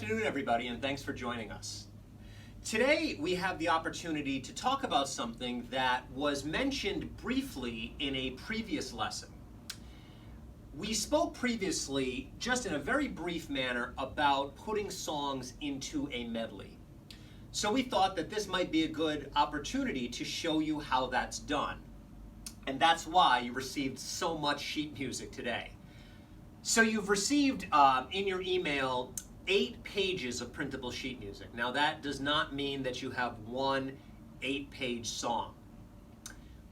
afternoon, everybody, and thanks for joining us. Today, we have the opportunity to talk about something that was mentioned briefly in a previous lesson. We spoke previously, just in a very brief manner, about putting songs into a medley. So we thought that this might be a good opportunity to show you how that's done. And that's why you received so much sheet music today. So you've received in your email 8 pages of printable sheet music. Now that does not mean that you have one 8-page song.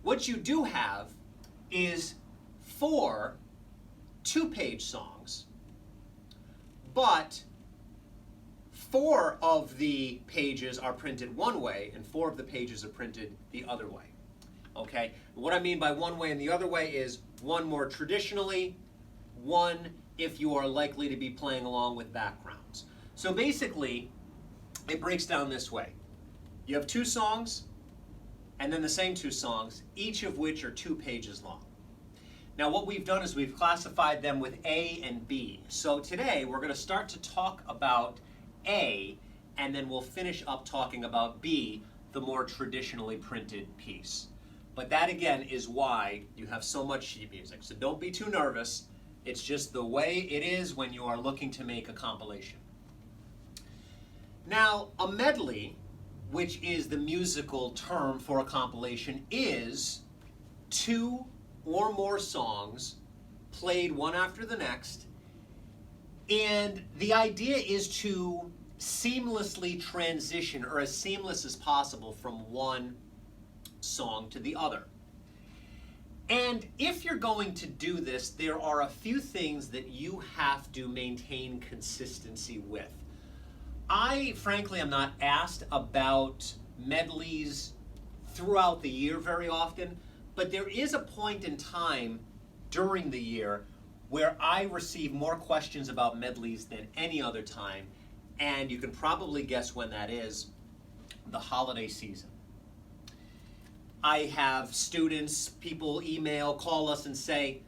What you do have is 4 2-page songs, but 4 of the pages are printed one way and 4 of the pages are printed the other way. Okay, what I mean by one way and the other way is one more traditionally, one if you are likely to be playing along with backgrounds. So basically, it breaks down this way. You have 2 songs, and then the same 2 songs, each of which are 2 pages long. Now what we've done is we've classified them with A and B. So today we're going to start to talk about A, and then we'll finish up talking about B, the more traditionally printed piece. But that again is why you have so much sheet music. So don't be too nervous. It's just the way it is when you are looking to make a compilation. Now, a medley, which is the musical term for a compilation, is 2 or more songs played one after the next. And the idea is to seamlessly transition, or as seamless as possible, from one song to the other. And if you're going to do this, there are a few things that you have to maintain consistency with. I, frankly, am not asked about medleys throughout the year very often, but there is a point in time during the year where I receive more questions about medleys than any other time, and you can probably guess when that is: the holiday season. I have students, people email, call us and say,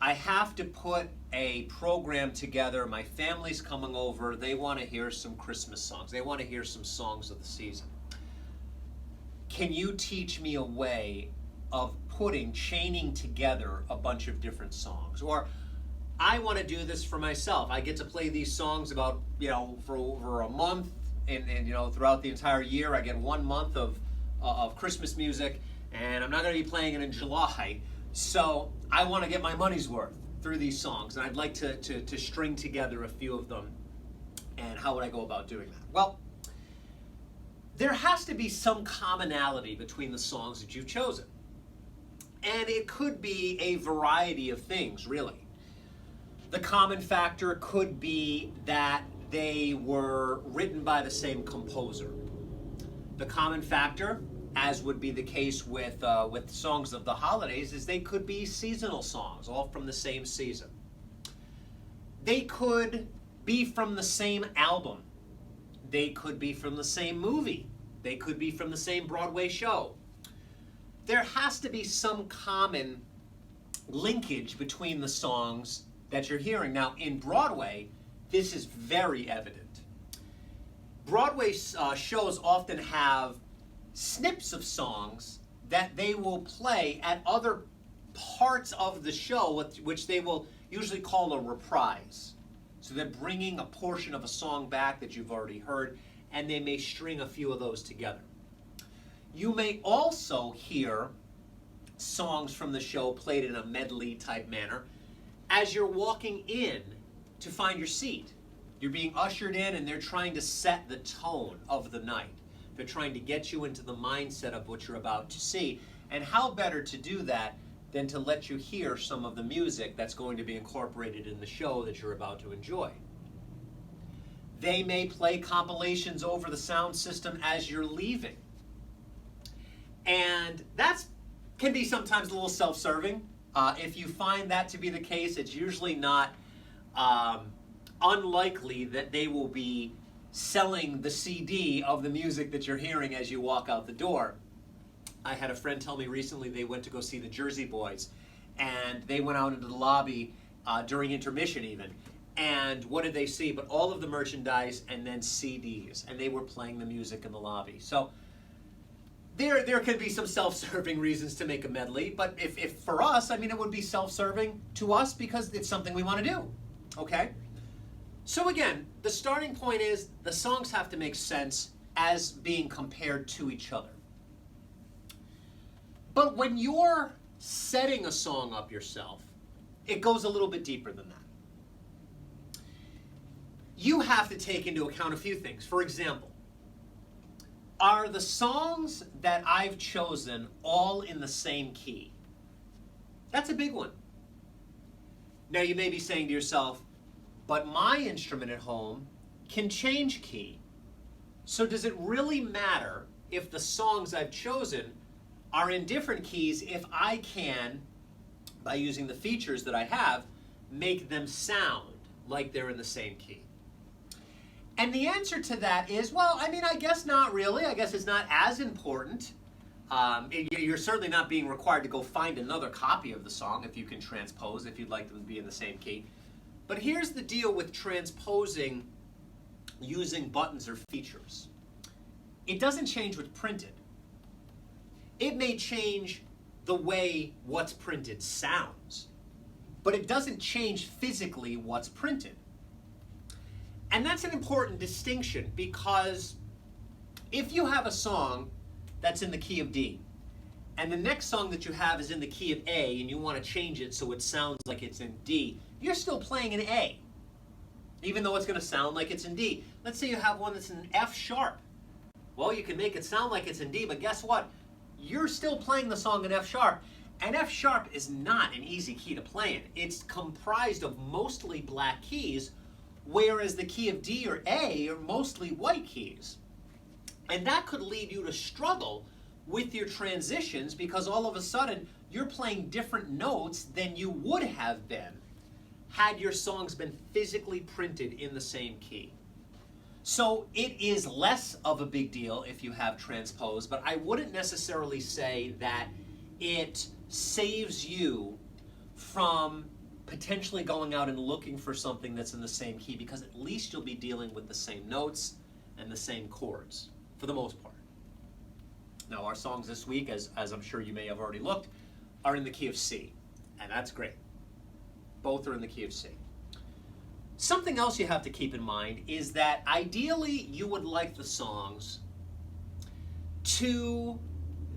I have to put a program together, my family's coming over, they want to hear some Christmas songs, they want to hear some songs of the season. Can you teach me a way of chaining together a bunch of different songs? Or I want to do this for myself. I get to play these songs about, for over a month, and throughout the entire year I get 1 month of Christmas music, and I'm not going to be playing it in July, so I want to get my money's worth through these songs, and I'd like to string together a few of them. And how would I go about doing that? Well, there has to be some commonality between the songs that you've chosen, and it could be a variety of things, really. The common factor could be that they were written by the same composer. The common factor, as would be the case with songs of the holidays, is they could be seasonal songs, all from the same season. They could be from the same album. They could be from the same movie. They could be from the same Broadway show. There has to be some common linkage between the songs that you're hearing. Now, in Broadway, this is very evident. Broadway shows often have snips of songs that they will play at other parts of the show, which they will usually call a reprise. So they're bringing a portion of a song back that you've already heard, and they may string a few of those together. You may also hear songs from the show played in a medley type manner as you're walking in to find your seat. You're being ushered in, and they're trying to set the tone of the night. They're trying to get you into the mindset of what you're about to see. And how better to do that than to let you hear some of the music that's going to be incorporated in the show that you're about to enjoy. They may play compilations over the sound system as you're leaving. And that can be sometimes a little self-serving. If you find that to be the case, it's usually not unlikely that they will be selling the CD of the music that you're hearing as you walk out the door. I had a friend tell me recently they went to go see the Jersey Boys, and they went out into the lobby during intermission even, And what did they see? But all of the merchandise and then CDs. And they were playing the music in the lobby. So there could be some self-serving reasons to make a medley. But if for us, I mean, it would be self-serving to us because it's something we want to do. Okay? So again, the starting point is the songs have to make sense as being compared to each other. But when you're setting a song up yourself, it goes a little bit deeper than that. You have to take into account a few things. For example, are the songs that I've chosen all in the same key? That's a big one. Now you may be saying to yourself, but my instrument at home can change key. So does it really matter if the songs I've chosen are in different keys if I can, by using the features that I have, make them sound like they're in the same key? And the answer to that is, well, I mean, I guess not really. I guess it's not as important. You're certainly not being required to go find another copy of the song if you can transpose, if you'd like them to be in the same key. But here's the deal with transposing using buttons or features. It doesn't change what's printed. It may change the way what's printed sounds, but it doesn't change physically what's printed. And that's an important distinction because if you have a song that's in the key of D, and the next song that you have is in the key of A, and you want to change it so it sounds like it's in D, you're still playing an A, even though it's going to sound like it's in D. Let's say you have one that's in F sharp. Well, you can make it sound like it's in D, but guess what? You're still playing the song in F sharp, and F sharp is not an easy key to play in. It's comprised of mostly black keys, whereas the key of D or A are mostly white keys. And that could lead you to struggle with your transitions because all of a sudden you're playing different notes than you would have been had your songs been physically printed in the same key. So it is less of a big deal if you have transpose, but I wouldn't necessarily say that it saves you from potentially going out and looking for something that's in the same key, because at least you'll be dealing with the same notes and the same chords for the most part. Now our songs this week, as I'm sure you may have already looked, are in the key of C, and that's great. Both are in the key of C. Something else you have to keep in mind is that ideally you would like the songs to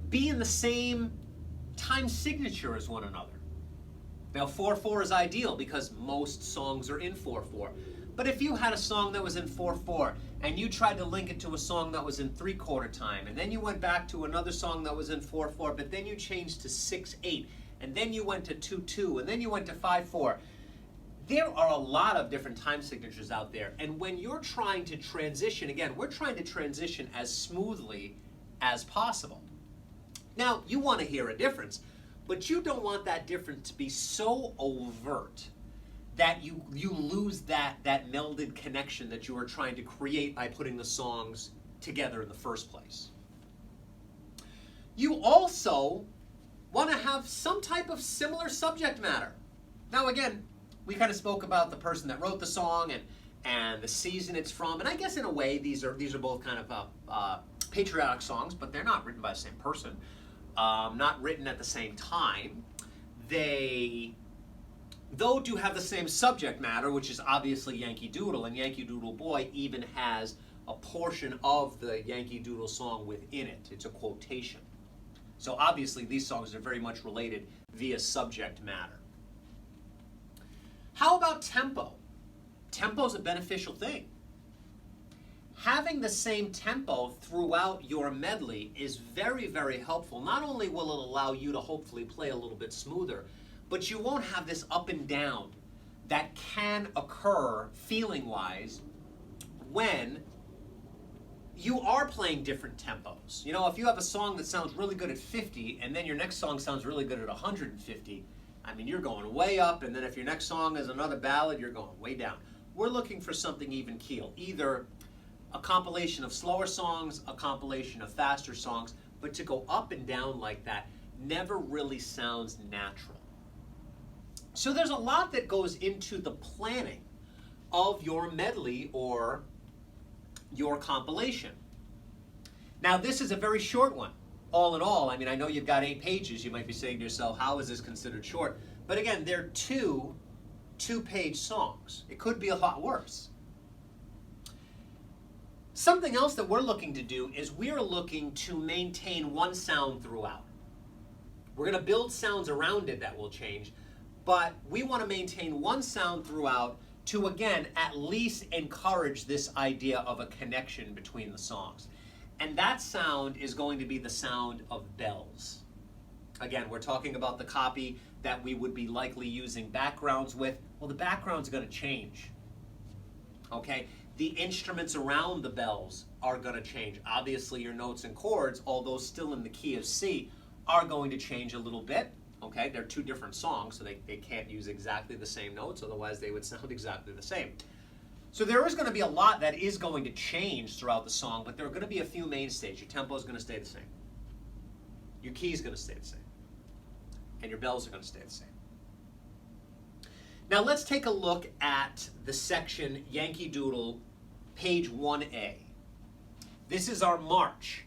be in the same time signature as one another. Now 4/4 is ideal because most songs are in 4/4. But if you had a song that was in 4/4 and you tried to link it to a song that was in 3/4 time, and then you went back to another song that was in 4/4, but then you changed to 6/8, and then you went to 2/2, and then you went to 5/4. There are a lot of different time signatures out there, and when you're trying to transition, again, we're trying to transition as smoothly as possible. Now, you want to hear a difference, but you don't want that difference to be so overt that you lose that melded connection that you are trying to create by putting the songs together in the first place. You also want to have some type of similar subject matter. Now again, we kind of spoke about the person that wrote the song and the season it's from, and I guess in a way these are both kind of patriotic songs, but they're not written by the same person, not written at the same time. They, though, do have the same subject matter, which is obviously Yankee Doodle, and Yankee Doodle Boy even has a portion of the Yankee Doodle song within it. It's a quotation. So obviously these songs are very much related via subject matter. How about tempo? Tempo is a beneficial thing. Having the same tempo throughout your medley is very, very helpful. Not only will it allow you to hopefully play a little bit smoother, but you won't have this up and down that can occur feeling-wise when you are playing different tempos. You know, if you have a song that sounds really good at 50 and then your next song sounds really good at 150, I mean, you're going way up, and then if your next song is another ballad, you're going way down. We're looking for something even keel, either a compilation of slower songs, a compilation of faster songs, but to go up and down like that never really sounds natural. So there's a lot that goes into the planning of your medley or your compilation. Now, this is a very short one. All in all, I mean, I know you've got 8 pages. You might be saying to yourself, how is this considered short? But again, they're two-page songs. It could be a lot worse. Something else that we're looking to do is we're looking to maintain one sound throughout. We're going to build sounds around it that will change, but we want to maintain one sound throughout to, again, at least encourage this idea of a connection between the songs. And that sound is going to be the sound of bells. Again, we're talking about the copy that we would be likely using backgrounds with. Well, the background's going to change. Okay? The instruments around the bells are going to change. Obviously, your notes and chords, although still in the key of C, are going to change a little bit. Okay? They're 2 different songs, so they can't use exactly the same notes, otherwise they would sound exactly the same. So there is going to be a lot that is going to change throughout the song, but there are going to be a few mainstays. Your tempo is going to stay the same. Your key is going to stay the same. And your bells are going to stay the same. Now let's take a look at the section Yankee Doodle, page 1A. This is our march.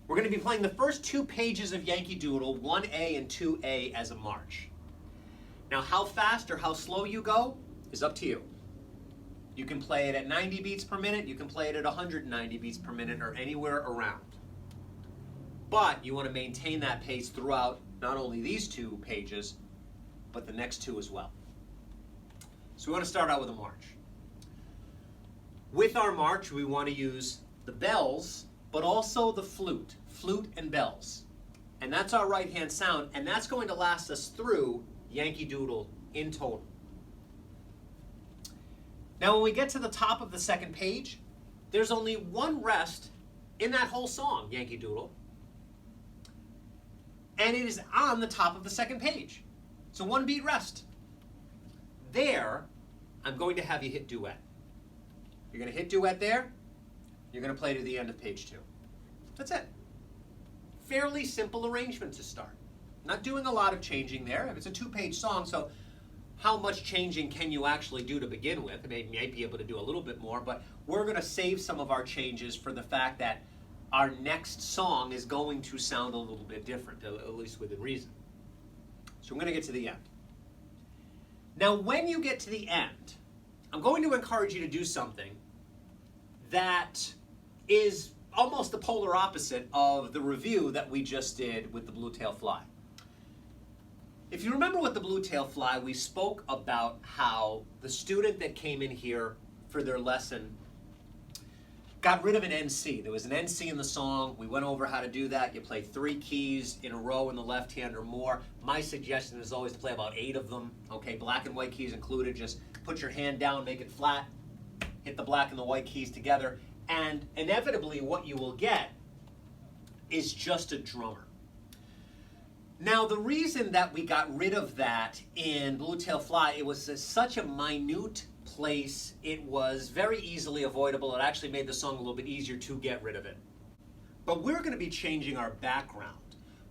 We're going to be playing the first 2 pages of Yankee Doodle, 1A and 2A, as a march. Now how fast or how slow you go is up to you. You can play it at 90 beats per minute, you can play it at 190 beats per minute, or anywhere around. But you want to maintain that pace throughout not only these 2 pages, but the next 2 as well. So we want to start out with a march. With our march, we want to use the bells, but also the flute and bells. And that's our right-hand sound, and that's going to last us through Yankee Doodle in total. Now, when we get to the top of the 2nd page, there's only one rest in that whole song, Yankee Doodle, and it is on the top of the 2nd page. So 1 beat rest. There, I'm going to have you hit Duet. You're going to hit Duet there. You're going to play to the end of page 2. That's it. Fairly simple arrangement to start. Not doing a lot of changing there. It's a 2-page song, so how much changing can you actually do to begin with? I mean, you might be able to do a little bit more, but we're going to save some of our changes for the fact that our next song is going to sound a little bit different, at least within reason. So I'm going to get to the end. Now, when you get to the end, I'm going to encourage you to do something that is almost the polar opposite of the review that we just did with the blue-tailed fly. If you remember with the blue-tailed fly, we spoke about how the student that came in here for their lesson got rid of an NC. There was an NC in the song. We went over how to do that. You play 3 keys in a row in the left hand or more. My suggestion is always to play about 8 of them. Okay, black and white keys included. Just put your hand down, make it flat, hit the black and the white keys together, and inevitably what you will get is just a drummer. Now, the reason that we got rid of that in Blue-Tailed Fly, it was such a minute place, it was very easily avoidable. It actually made the song a little bit easier to get rid of it. But we're going to be changing our background.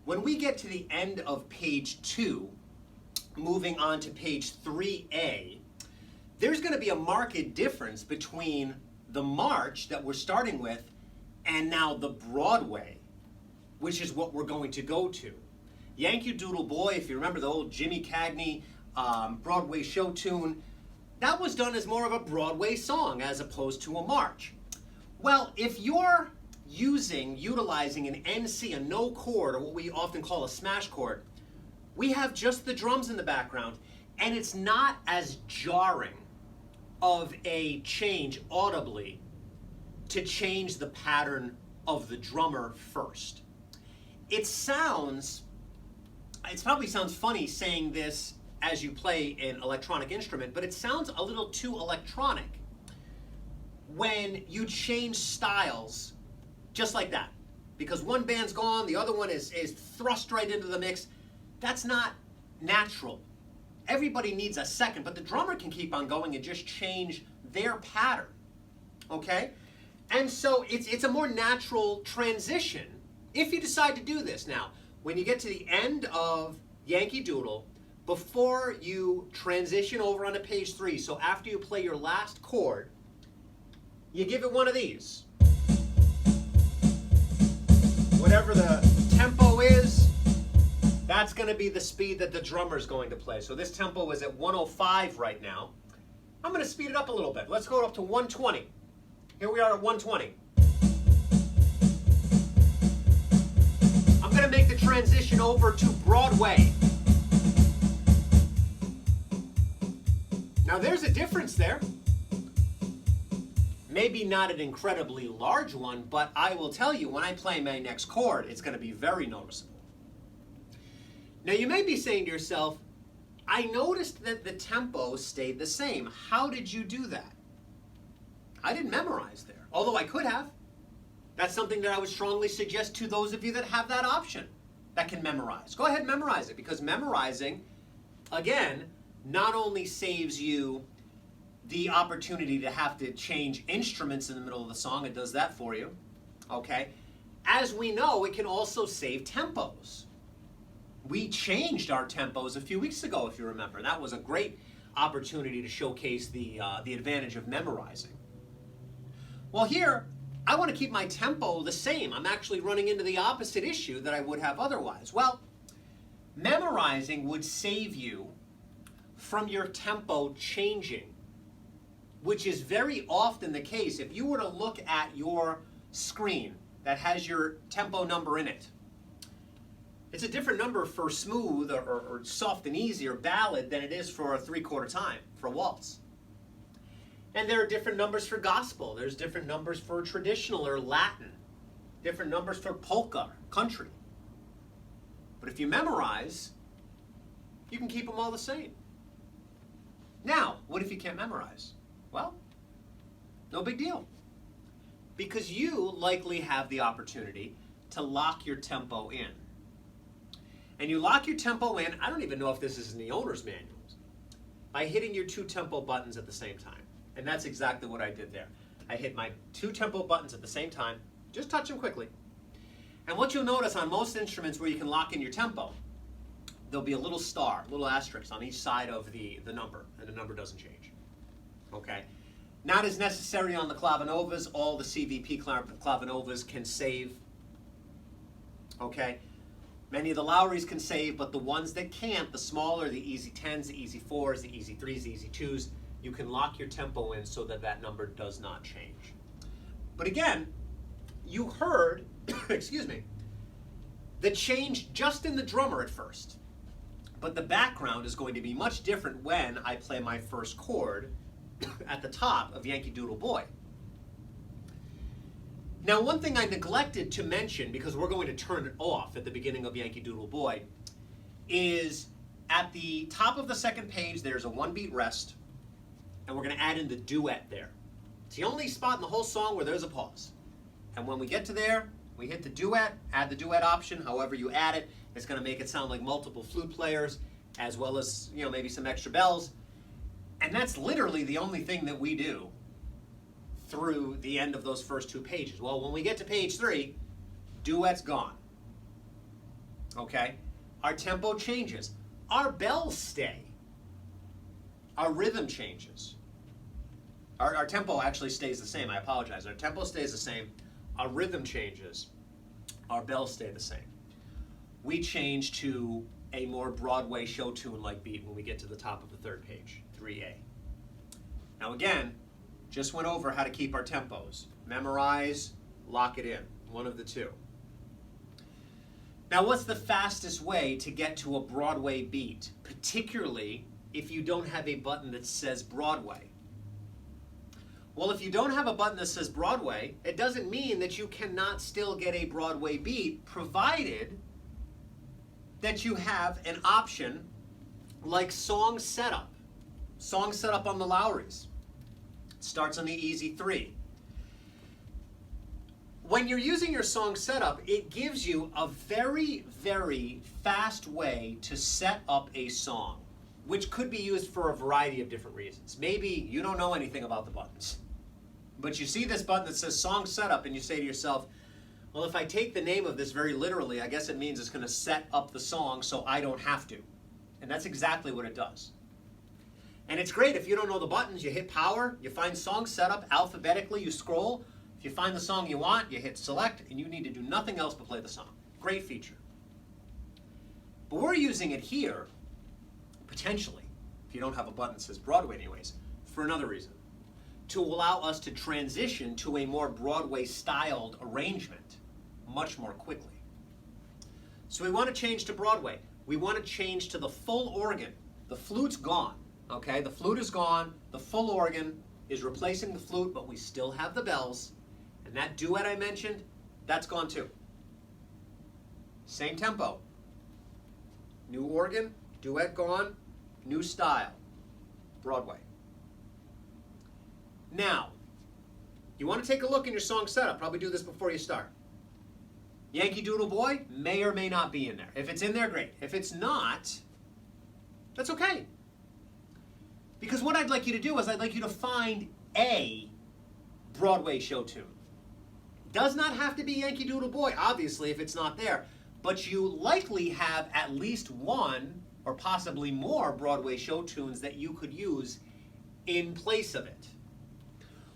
When we get to the end of page 2, moving on to page 3A, there's going to be a marked difference between the march that we're starting with and now the Broadway, which is what we're going to go to. Yankee Doodle Boy, if you remember the old Jimmy Cagney Broadway show tune, that was done as more of a Broadway song as opposed to a march. Well, if you're utilizing an NC, a no chord, or what we often call a smash chord, we have just the drums in the background, and it's not as jarring of a change audibly to change the pattern of the drummer first. It probably sounds funny saying this as you play an electronic instrument, but it sounds a little too electronic when you change styles just like that. Because one band's gone, the other one is thrust right into the mix. That's not natural. Everybody needs a second, but the drummer can keep on going and just change their pattern, okay? And so it's a more natural transition if you decide to do this. Now, when you get to the end of Yankee Doodle, before you transition over onto page 3, so after you play your last chord, you give it one of these. Whatever the tempo is, that's going to be the speed that the drummer is going to play. So this tempo is at 105 right now. I'm going to speed it up a little bit. Let's go up to 120. Here we are at 120. I'm going to make the transition over to Broadway. Now there's a difference there. Maybe not an incredibly large one, but I will tell you when I play my next chord, it's going to be very noticeable. Now you may be saying to yourself, I noticed that the tempo stayed the same. How did you do that? I didn't memorize there, although I could have. That's something that I would strongly suggest to those of you that have that option, that can memorize. Go ahead and memorize it, because memorizing, again, not only saves you the opportunity to have to change instruments in the middle of the song, it does that for you, okay? As we know, it can also save tempos. We changed our tempos a few weeks ago, if you remember. That was a great opportunity to showcase the advantage of memorizing. Well, here, I want to keep my tempo the same. I'm actually running into the opposite issue that I would have otherwise. Well, memorizing would save you from your tempo changing, which is very often the case. If you were to look at your screen that has your tempo number in it, it's a different number for smooth or soft and easy or ballad than it is for a 3/4 time, for a waltz. And there are different numbers for gospel. There's different numbers for traditional or Latin. Different numbers for polka, country. But if you memorize, you can keep them all the same. Now, what if you can't memorize? Well, no big deal. Because you likely have the opportunity to lock your tempo in. And you lock your tempo in, I don't even know if this is in the owner's manuals, by hitting your 2 tempo buttons at the same time. And that's exactly what I did there. I hit my 2 tempo buttons at the same time, just touch them quickly. And what you'll notice on most instruments where you can lock in your tempo, there'll be a little star, a little asterisk on each side of the number, and the number doesn't change. Okay? Not as necessary on the clavinovas. All the CVP clavinovas can save. Okay? Many of the Lowrys can save, but the ones that can't, the smaller, the easy 10s, the easy 4s, the easy 3s, the easy 2s, you can lock your tempo in so that that number does not change. But again, you heard, excuse me, the change just in the drummer at first. But the background is going to be much different when I play my first chord at the top of Yankee Doodle Boy. Now, one thing I neglected to mention, because we're going to turn it off at the beginning of Yankee Doodle Boy, is at the top of the second page, there's a 1-beat rest, and we're going to add in the duet there. It's the only spot in the whole song where there's a pause. And when we get to there, we hit the duet, add the duet option, however you add it. It's going to make it sound like multiple flute players, as well as, maybe some extra bells. And that's literally the only thing that we do through the end of those first 2 pages. Well, when we get to page 3, duet's gone. Okay? Our tempo changes. Our bells stay. Our rhythm changes. Our tempo actually stays the same. I apologize. Our tempo stays the same. Our rhythm changes. Our bells stay the same. We change to a more Broadway show tune-like beat when we get to the top of the 3rd page, 3A. Now again, just went over how to keep our tempos. Memorize, lock it in, one of the 2. Now, what's the fastest way to get to a Broadway beat, particularly if you don't have a button that says Broadway? Well, if you don't have a button that says Broadway, it doesn't mean that you cannot still get a Broadway beat, provided that you have an option like song setup. Song setup on the Lowrys. It starts on the easy 3. When you're using your song setup, it gives you a very, very fast way to set up a song, which could be used for a variety of different reasons. Maybe you don't know anything about the buttons, but you see this button that says song setup and you say to yourself, well, if I take the name of this very literally, I guess it means it's going to set up the song so I don't have to. And that's exactly what it does. And it's great if you don't know the buttons, you hit power, you find song setup alphabetically, you scroll. If you find the song you want, you hit select, and you need to do nothing else but play the song. Great feature. But we're using it here, potentially, if you don't have a button that says Broadway anyways, for another reason. To allow us to transition to a more Broadway-styled arrangement much more quickly. So we want to change to Broadway. We want to change to the full organ. The flute's gone, okay? The flute is gone. The full organ is replacing the flute, but we still have the bells. And that duet I mentioned, that's gone too. Same tempo. New organ, duet gone, new style, Broadway. Now, you want to take a look in your song setup. Probably do this before you start. Yankee Doodle Boy may or may not be in there. If it's in there, great. If it's not, that's okay. Because what I'd like you to do is I'd like you to find a Broadway show tune. Does not have to be Yankee Doodle Boy, obviously, if it's not there. But you likely have at least one or possibly more Broadway show tunes that you could use in place of it.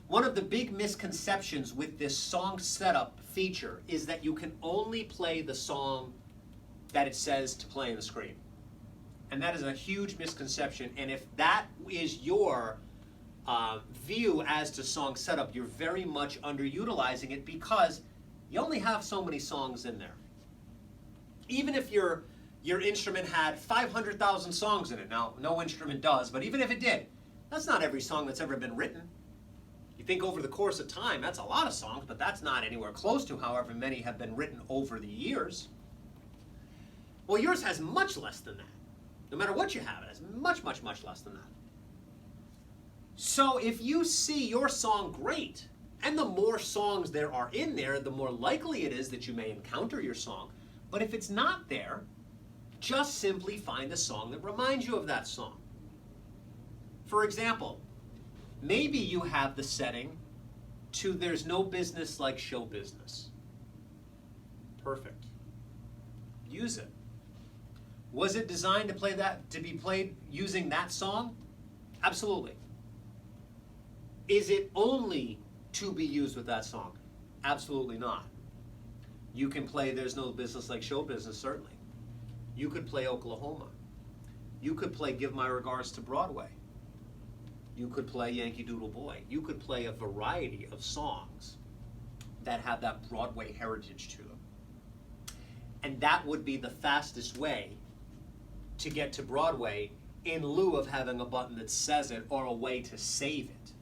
One of the big misconceptions with this song setup feature is that you can only play the song that it says to play on the screen. And that is a huge misconception. And if that is your view as to song setup, you're very much underutilizing it because you only have so many songs in there. Even if your instrument had 500,000 songs in it, now no instrument does, but even if it did, that's not every song that's ever been written. You think over the course of time, that's a lot of songs, but that's not anywhere close to however many have been written over the years. Well, yours has much less than that. No matter what you have, it has much, much, much less than that. So if you see your song great, and the more songs there are in there, the more likely it is that you may encounter your song. But if it's not there, just simply find a song that reminds you of that song. For example, maybe you have the setting to There's No Business Like Show Business. Perfect. Use it. Was it designed to be played using that song? Absolutely. Is it only to be used with that song? Absolutely not. You can play There's No Business Like Show Business, certainly. You could play Oklahoma. You could play Give My Regards to Broadway. You could play Yankee Doodle Boy. You could play a variety of songs that have that Broadway heritage to them. And that would be the fastest way to get to Broadway in lieu of having a button that says it or a way to save it.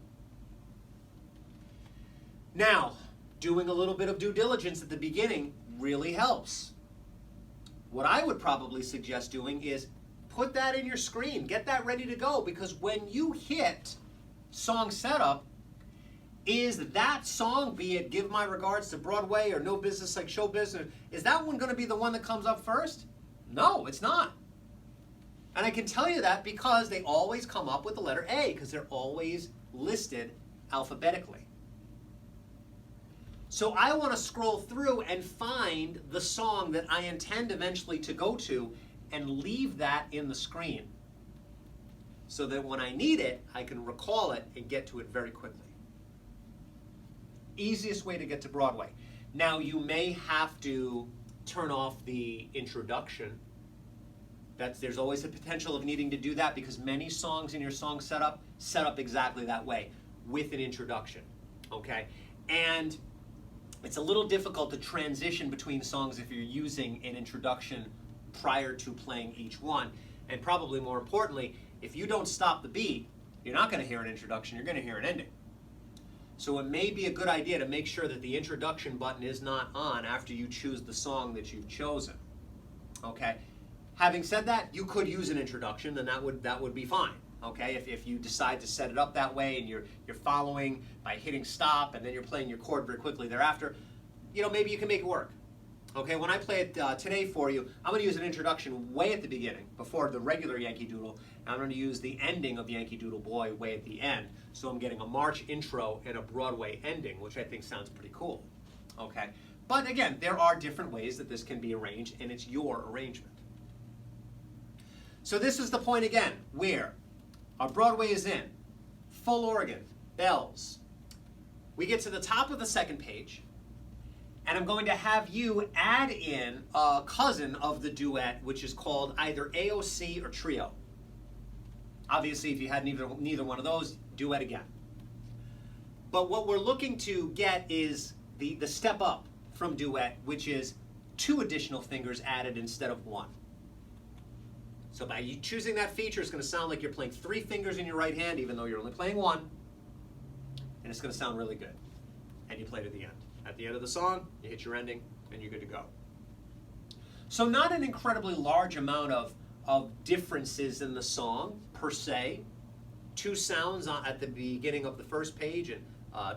Now, doing a little bit of due diligence at the beginning really helps. What I would probably suggest doing is put that in your screen. Get that ready to go, because when you hit song setup, is that song, be it Give My Regards to Broadway or No Business Like Show Business, is that one going to be the one that comes up first? No, it's not. And I can tell you that because they always come up with the letter A, because they're always listed alphabetically. So I want to scroll through and find the song that I intend eventually to go to and leave that in the screen so that when I need it, I can recall it and get to it very quickly. Easiest way to get to Broadway. Now, you may have to turn off the introduction. There's always a potential of needing to do that because many songs in your song setup set up exactly that way with an introduction, okay? And it's a little difficult to transition between songs if you're using an introduction prior to playing each one. And probably more importantly, if you don't stop the beat, you're not going to hear an introduction, you're going to hear an ending. So it may be a good idea to make sure that the introduction button is not on after you choose the song that you've chosen, okay? Having said that, you could use an introduction, and that would be fine. Okay, if you decide to set it up that way and you're following by hitting stop and then you're playing your chord very quickly thereafter, maybe you can make it work. Okay, when I play it today for you, I'm going to use an introduction way at the beginning before the regular Yankee Doodle, and I'm going to use the ending of Yankee Doodle Boy way at the end. So I'm getting a March intro and a Broadway ending, which I think sounds pretty cool. Okay, but again, there are different ways that this can be arranged, and it's your arrangement. So this is the point again, where our Broadway is in, full organ, bells. We get to the top of the second page, and I'm going to have you add in a cousin of the duet, which is called either AOC or trio. Obviously, if you had neither one of those, duet again. But what we're looking to get is the step up from duet, which is 2 additional fingers added instead of 1. So by you choosing that feature, it's going to sound like you're playing 3 fingers in your right hand, even though you're only playing 1. And it's going to sound really good. And you play to the end. At the end of the song, you hit your ending, and you're good to go. So not an incredibly large amount of differences in the song, per se. 2 sounds at the beginning of the first page, and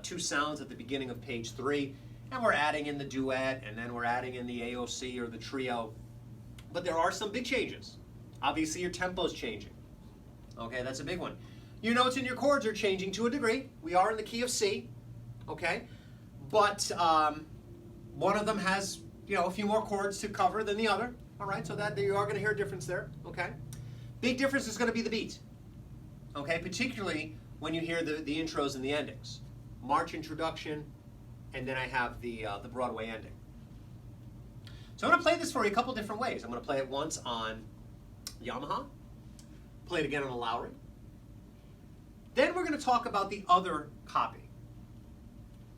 2 sounds at the beginning of page 3. And we're adding in the duet, and then we're adding in the AOC or the trio. But there are some big changes. Obviously, your tempo's changing. Okay, that's a big one. Your notes and your chords are changing to a degree. We are in the key of C, okay? But one of them has, a few more chords to cover than the other. All right, so that you are going to hear a difference there, okay? Big difference is going to be the beat, okay? Particularly when you hear the intros and the endings. March introduction, and then I have the Broadway ending. So I'm going to play this for you a couple different ways. I'm going to play it once on Yamaha, play it again on a Lowry. Then we're going to talk about the other copy.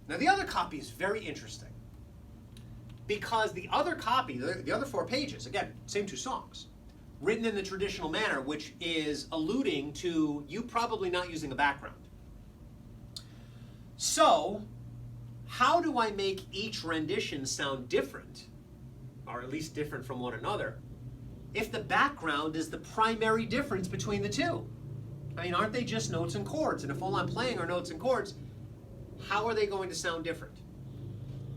Now the other copy is very interesting because the other copy, the other 4 pages, again, same 2 songs, written in the traditional manner, which is alluding to you probably not using a background. So how do I make each rendition sound different, or at least different from one another, if the background is the primary difference between the 2? I mean, aren't they just notes and chords? And if all I'm playing are notes and chords, how are they going to sound different?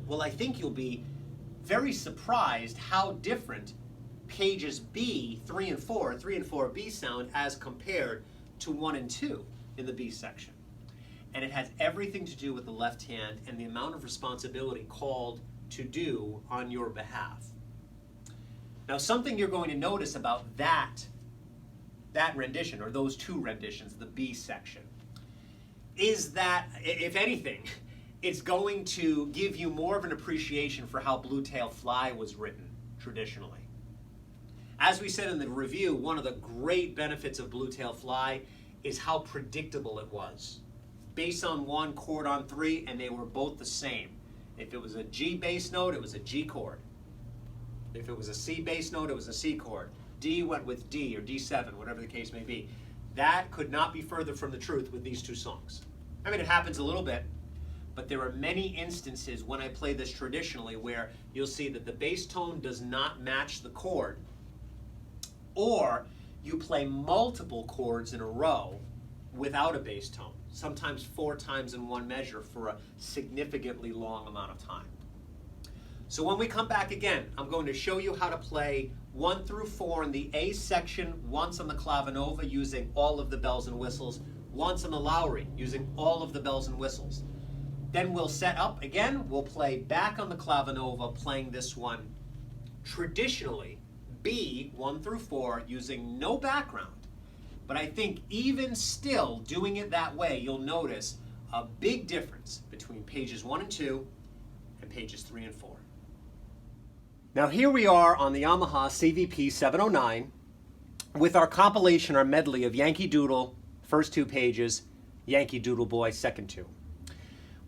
Well, I think you'll be very surprised how different pages B, 3 and 4B sound as compared to 1 and 2 in the B section. And it has everything to do with the left hand and the amount of responsibility called to do on your behalf. Now, something you're going to notice about that rendition, or those 2 renditions, the B section, is that, if anything, it's going to give you more of an appreciation for how Blue Tail Fly was written traditionally. As we said in the review, one of the great benefits of Blue Tail Fly is how predictable it was. Based on 1 chord on 3, and they were both the same. If it was a G bass note, it was a G chord. If it was a C bass note, it was a C chord. D went with D or D7, whatever the case may be. That could not be further from the truth with these 2 songs. I mean, it happens a little bit, but there are many instances when I play this traditionally where you'll see that the bass tone does not match the chord, or you play multiple chords in a row without a bass tone, sometimes 4 times in one measure for a significantly long amount of time. So when we come back again, I'm going to show you how to play 1 through 4 in the A section, once on the clavinova using all of the bells and whistles, once on the Lowry using all of the bells and whistles. Then we'll set up again, we'll play back on the clavinova playing this one traditionally, B 1 through 4 using no background. But I think even still doing it that way, you'll notice a big difference between pages 1 and 2 and pages 3 and 4. Now here we are on the Yamaha CVP 709 with our compilation, our medley of Yankee Doodle, first 2 pages, Yankee Doodle Boy, second 2.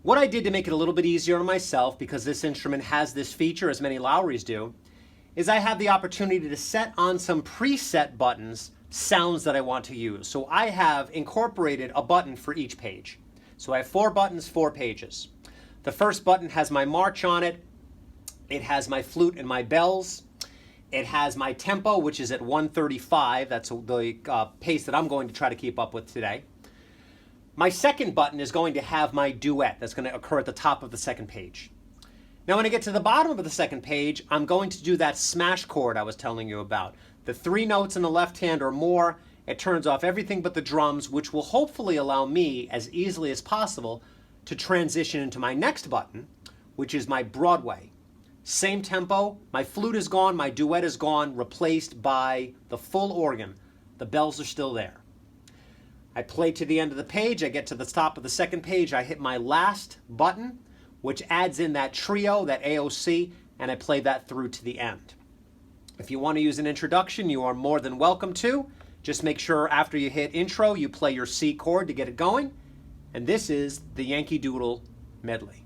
What I did to make it a little bit easier on myself, because this instrument has this feature, as many Lowrys do, is I have the opportunity to set on some preset buttons sounds that I want to use. So I have incorporated a button for each page. So I have 4 buttons, 4 pages. The first button has my march on it. It has my flute and my bells. It has my tempo, which is at 135. That's the pace that I'm going to try to keep up with today. My second button is going to have my duet. That's going to occur at the top of the second page. Now when I get to the bottom of the second page, I'm going to do that smash chord I was telling you about. The 3 notes in the left hand or more, it turns off everything but the drums, which will hopefully allow me, as easily as possible, to transition into my next button, which is my Broadway. Same tempo, my flute is gone, my duet is gone, replaced by the full organ, The bells are still there. I play to the end of the page. I get to the top of the second page. I hit my last button, which adds in that trio, that AOC, and I play that through to the end. If you want to use an introduction, you are more than welcome to. Just make sure after you hit intro, you play your C chord to get it going. And this is the Yankee Doodle medley.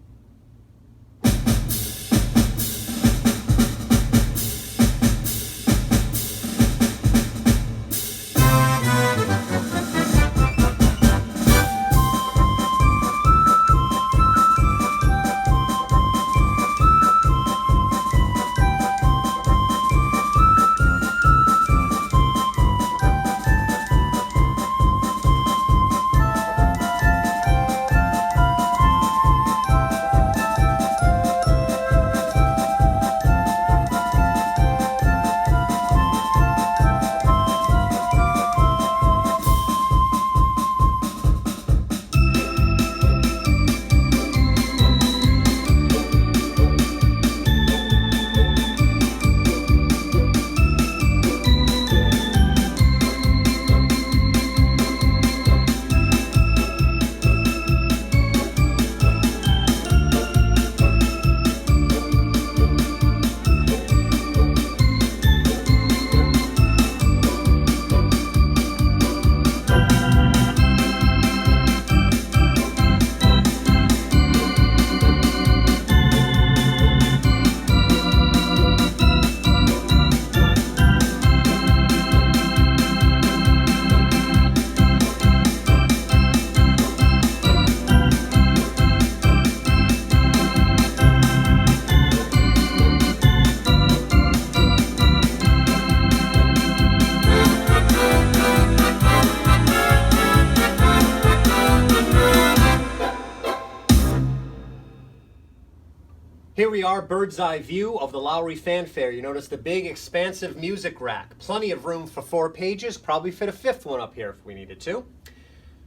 Here we are, bird's eye view of the Lowry Fanfare. You notice the big, expansive music rack. Plenty of room for 4 pages. Probably fit a 5th one up here if we needed to.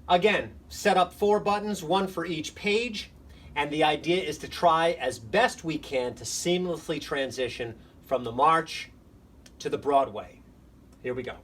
Again, set up 4 buttons, 1 for each page. And the idea is to try as best we can to seamlessly transition from the march to the Broadway. Here we go.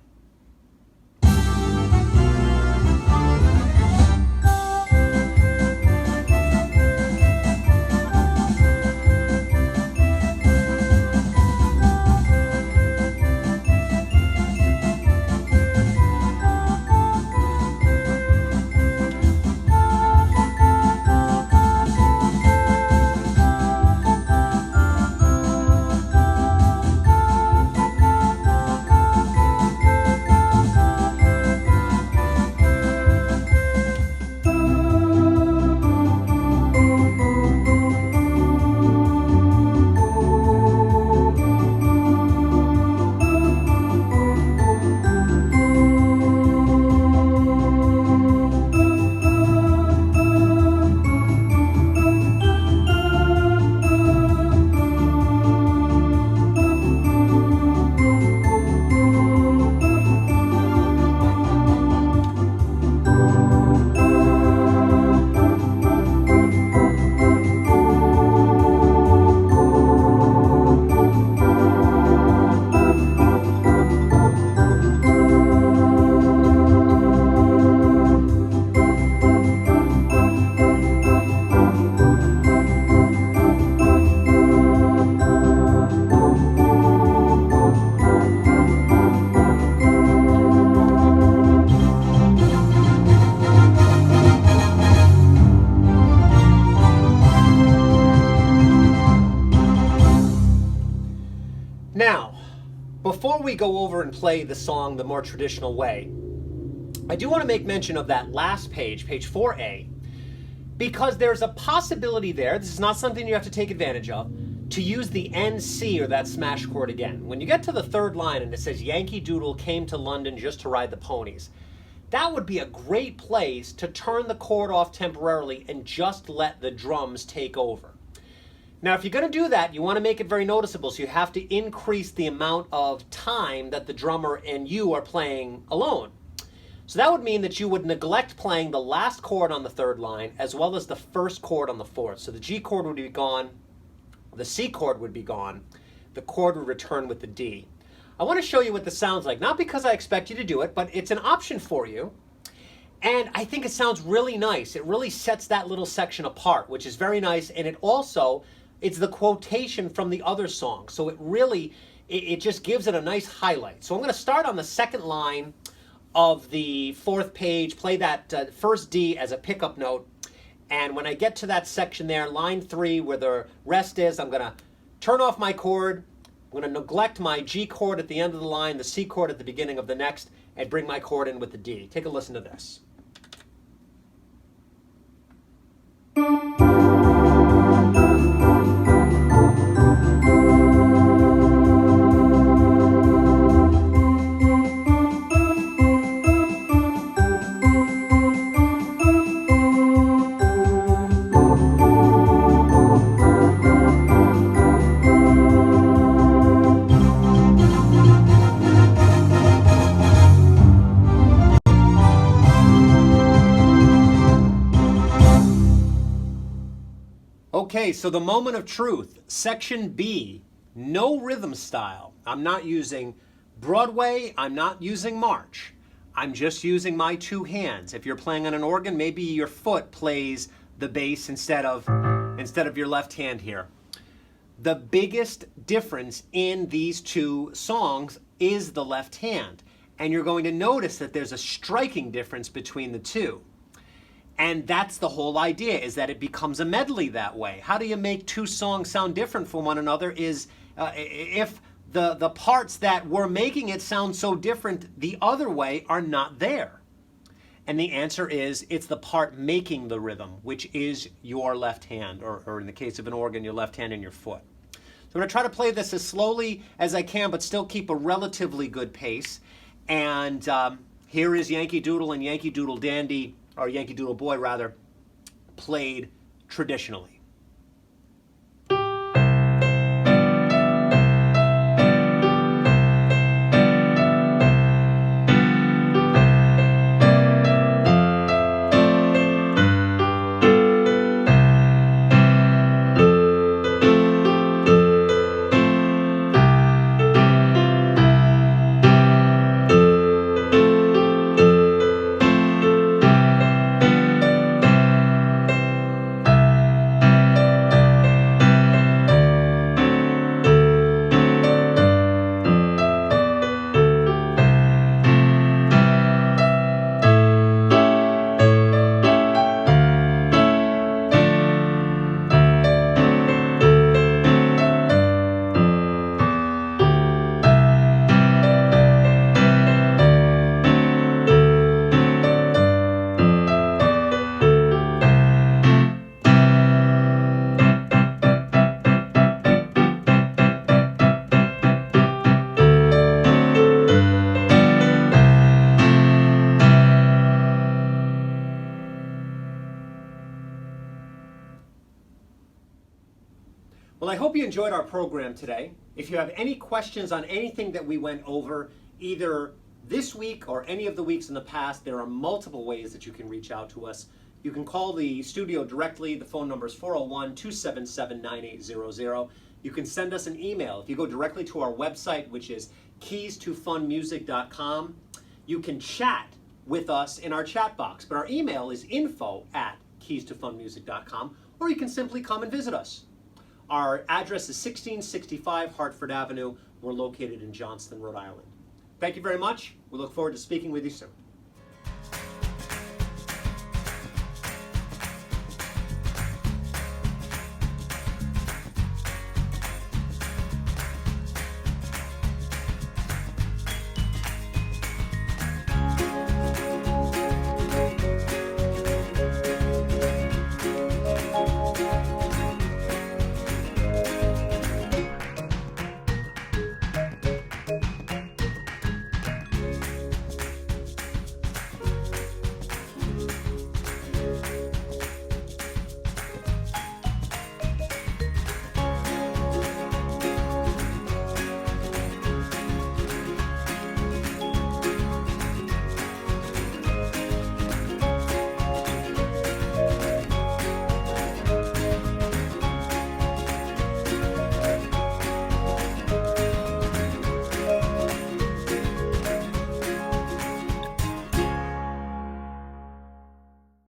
Now, before we go over and play the song the more traditional way, I do want to make mention of that last page, page 4A, because there's a possibility there, this is not something you have to take advantage of, to use the NC or that smash chord again. When you get to the 3rd line and it says Yankee Doodle came to London just to ride the ponies, that would be a great place to turn the chord off temporarily and just let the drums take over. Now, if you're going to do that, you want to make it very noticeable, so you have to increase the amount of time that the drummer and you are playing alone. So that would mean that you would neglect playing the last chord on the 3rd line as well as the 1st chord on the 4th. So the G chord would be gone, the C chord would be gone, the chord would return with the D. I want to show you what this sounds like. Not because I expect you to do it, but it's an option for you. And I think it sounds really nice. It really sets that little section apart, which is very nice. And it also, it's the quotation from the other song. So it really, it just gives it a nice highlight. So I'm going to start on the second line of the fourth page, play that first D as a pickup note. And when I get to that section there, line 3, where the rest is, I'm going to turn off my chord. I'm going to neglect my G chord at the end of the line, the C chord at the beginning of the next, and bring my chord in with the D. Take a listen to this. Okay, so the moment of truth, section B, no rhythm style. I'm not using Broadway, I'm not using march. I'm just using my two hands. If you're playing on an organ, maybe your foot plays the bass instead of your left hand here. The biggest difference in these two songs is the left hand. And you're going to notice that there's a striking difference between the two. And that's the whole idea, is that it becomes a medley that way. How do you make two songs sound different from one another is if the parts that were making it sound so different the other way are not there. And the answer is it's the part making the rhythm, which is your left hand, or in the case of an organ, your left hand and your foot. So I'm going to try to play this as slowly as I can, but still keep a relatively good pace. And here is Yankee Doodle and Yankee Doodle Dandy, or Yankee Doodle Boy rather, played traditionally. Well, I hope you enjoyed our program today. If you have any questions on anything that we went over, either this week or any of the weeks in the past, there are multiple ways that you can reach out to us. You can call the studio directly. The phone number is 401-277-9800. You can send us an email. If you go directly to our website, which is keystofunmusic.com, you can chat with us in our chat box. But our email is info@keystofunmusic.com, or you can simply come and visit us. Our address is 1665 Hartford Avenue. We're located in Johnston, Rhode Island. Thank you very much. We look forward to speaking with you soon.